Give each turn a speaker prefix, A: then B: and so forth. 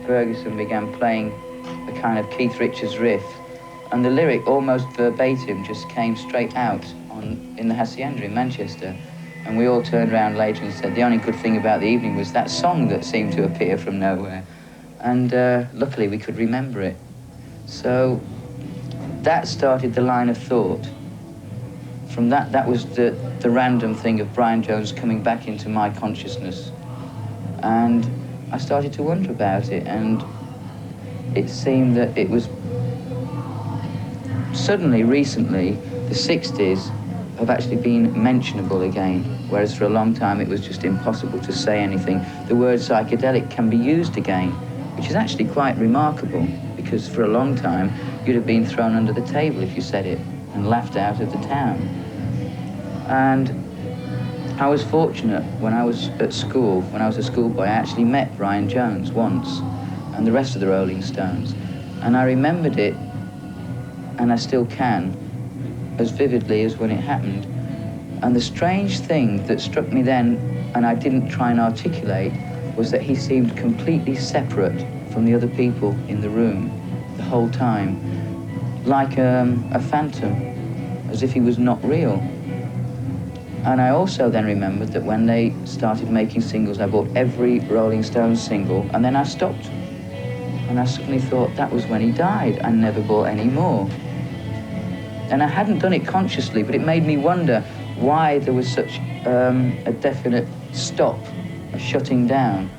A: Ferguson began playing a kind of Keith Richards riff, and the lyric, almost verbatim, just came straight out in the Hacienda in Manchester. And we all turned around later and said the only good thing about the evening was that song that seemed to appear from nowhere. And luckily we could remember it. So that started the line of thought. From that was the random thing of Brian Jones coming back into my consciousness. And I started to wonder about it, and it seemed that it was suddenly, recently, the 60s have actually been mentionable again, whereas for a long time it was just impossible to say anything. The word psychedelic can be used again, which is actually quite remarkable, because for a long time you'd have been thrown under the table if you said it and laughed out of the town. And I was fortunate when I was at school, when I was a schoolboy, I actually met Brian Jones once and the rest of the Rolling Stones. And I remembered it, and I still can, as vividly as when it happened. And the strange thing that struck me then, and I didn't try and articulate, was that he seemed completely separate from the other people in the room the whole time, like a phantom, as if he was not real. And I also then remembered that when they started making singles, I bought every Rolling Stones single, and then I stopped. And I suddenly thought that was when he died. I never bought any more. And I hadn't done it consciously, but it made me wonder why there was such a definite stop, a shutting down.